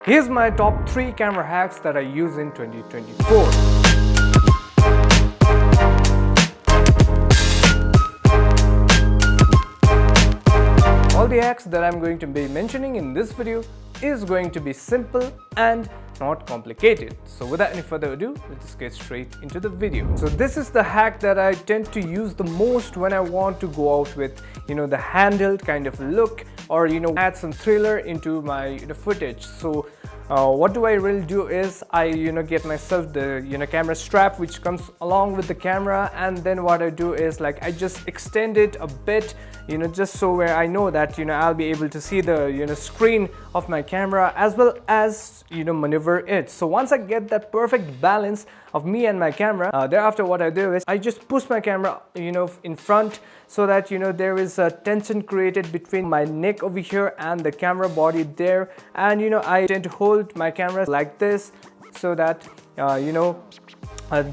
Here's my top 3 camera hacks that I use in 2024. All the hacks that I'm going to be mentioning in this video is going to be simple and not complicated. So without any further ado, let's get straight into the video. So this is the hack that I tend to use the most when I want to go out with, the handheld kind of look, or add some thriller into my footage. So what do I really do is I get myself the camera strap which comes along with the camera, and then what I do is like I just extend it a bit, just so where I know that I'll be able to see the screen of my camera as well as maneuver it. So once I get that perfect balance of me and my camera, thereafter what I do is I just push my camera in front, so that there is a tension created between my neck over here and the camera body there, and I tend to hold my camera like this so that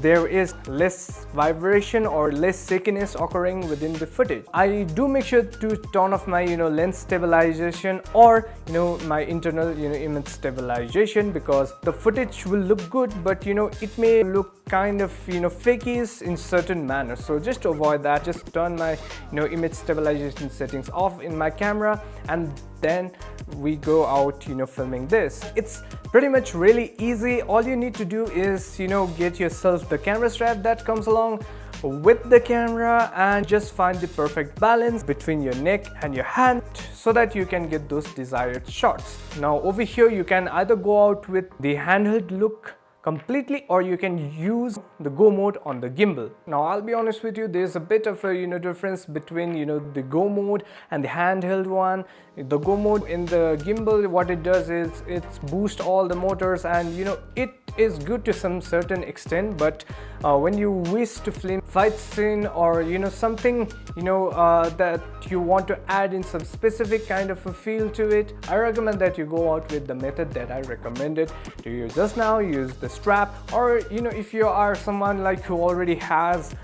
there is less vibration or less shakiness occurring within the footage. I do make sure to turn off my lens stabilization or my internal image stabilization, because the footage will look good, but it may look kind of fakey in certain manner. So just to avoid that, just turn my image stabilization settings off in my camera, and then we go out filming this. It's pretty much really easy. All you need to do is get yourself the camera strap that comes along with the camera, and just find the perfect balance between your neck and your hand so that you can get those desired shots. Now over here you can either go out with the handheld look completely, or you can use the go mode on the gimbal. Now I'll be honest with you, there's a bit of a difference between the go mode and the handheld one. The go mode in the gimbal, what it does is it's boost all the motors, and it is good to some certain extent, but when you wish to film fight scene or something that you want to add in some specific kind of a feel to it, I recommend that you go out with the method that I recommended to you just now. Use the strap, or if you are someone like who already has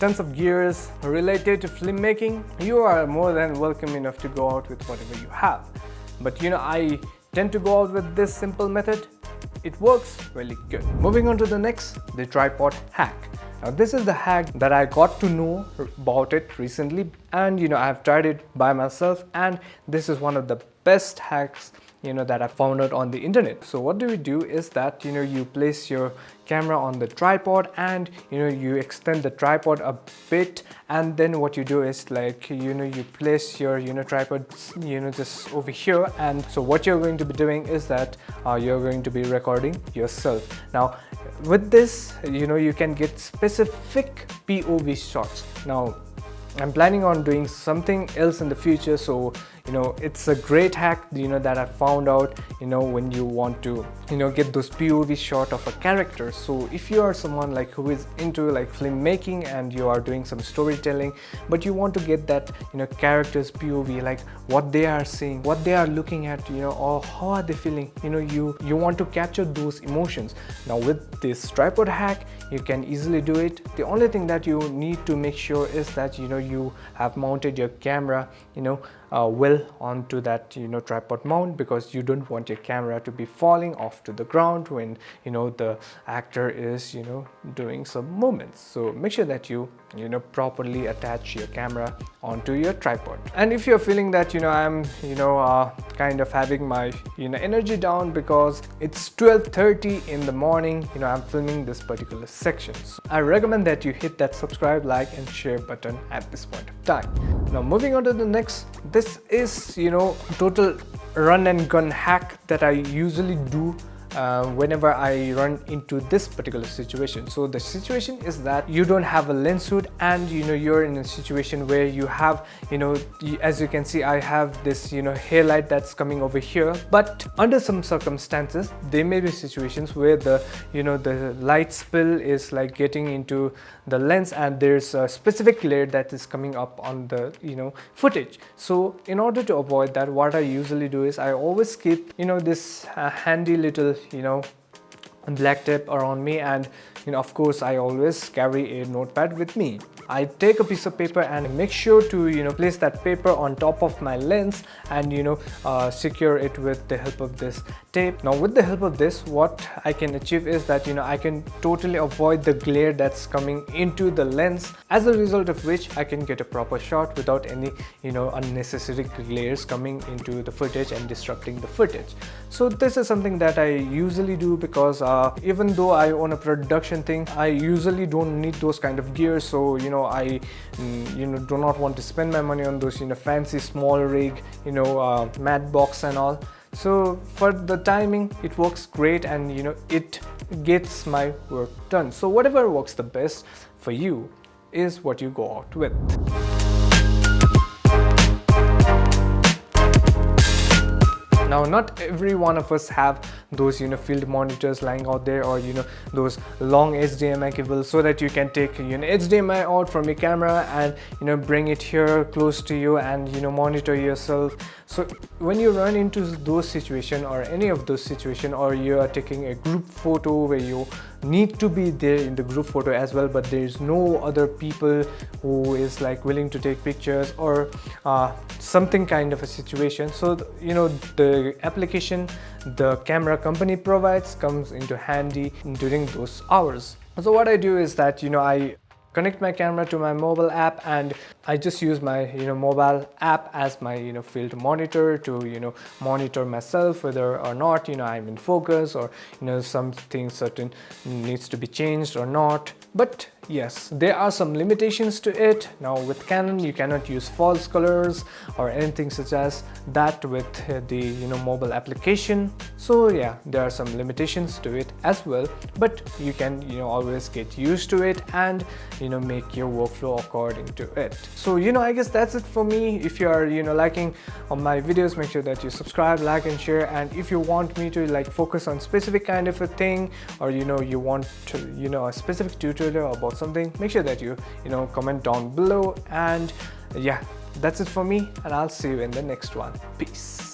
tons of gears related to filmmaking, you are more than welcome enough to go out with whatever you have. But I tend to go out with this simple method. It works really good. Moving on to the next, the tripod hack. Now this is the hack that I got to know about it recently, and I've tried it by myself, and this is one of the best hacks that I found out on the internet. So what do we do is that you place your camera on the tripod, and you extend the tripod a bit, and then what you do is like you place your tripod just over here, and so what you're going to be doing is that you're going to be recording yourself. Now with this you can get specific POV shots. Now I'm planning on doing something else in the future, so it's a great hack that I found out when you want to get those POV shot of a character. So if you are someone like who is into like filmmaking and you are doing some storytelling, but you want to get that characters POV, like what they are seeing, what they are looking at, or how are they feeling, you want to capture those emotions. Now with this tripod hack you can easily do it. The only thing that you need to make sure is that you have mounted your camera well onto that tripod mount, because you don't want your camera to be falling off to the ground when the actor is doing some movements. So make sure that you properly attach your camera onto your tripod. And if you're feeling that I'm kind of having my energy down because it's 12:30 in the morning, I'm filming this particular section, so I recommend that you hit that subscribe, like and share button at this point of time. Now moving on to the next, this is total run and gun hack that I usually do whenever I run into this particular situation. So the situation is that you don't have a lens hood, and you're in a situation where you have as you can see, I have this hair light that's coming over here, but under some circumstances there may be situations where the the light spill is like getting into the lens, and there's a specific layer that is coming up on the footage. So in order to avoid that, what I usually do is I always keep this handy little black tape around me, and of course I always carry a notepad with me. I take a piece of paper and make sure to place that paper on top of my lens and secure it with the help of this tape. Now with the help of this, what I can achieve is that I can totally avoid the glare that's coming into the lens, as a result of which I can get a proper shot without any unnecessary glares coming into the footage and disrupting the footage. So this is something that I usually do, because even though I own a production thing, I usually don't need those kind of gears. So I do not want to spend my money on those fancy small rig matte box and all. So for the timing, it works great, and it gets my work done. So whatever works the best for you is what you go out with. Now, not every one of us have those field monitors lying out there, or those long HDMI cables, so that you can take HDMI out from your camera and bring it here close to you and monitor yourself. So when you run into those situations, or any of those situations, or you are taking a group photo where you need to be there in the group photo as well, but there is no other people who is like willing to take pictures, or something kind of a situation, so the application the camera company provides comes into handy during those hours. So what I do is that I connect my camera to my mobile app, and I just use my mobile app as my field monitor to monitor myself whether or not I'm in focus, or something certain needs to be changed or not. But yes, there are some limitations to it. Now with Canon, you cannot use false colors or anything such as that with the mobile application. So yeah, there are some limitations to it as well, but you can always get used to it and make your workflow according to it. So I guess that's it for me. If you are liking on my videos, make sure that you subscribe, like and share. And if you want me to focus on specific kind of a thing, or you want to, a specific tutorial about something, make sure that you comment down below. And yeah, that's it for me, and I'll see you in the next one. Peace.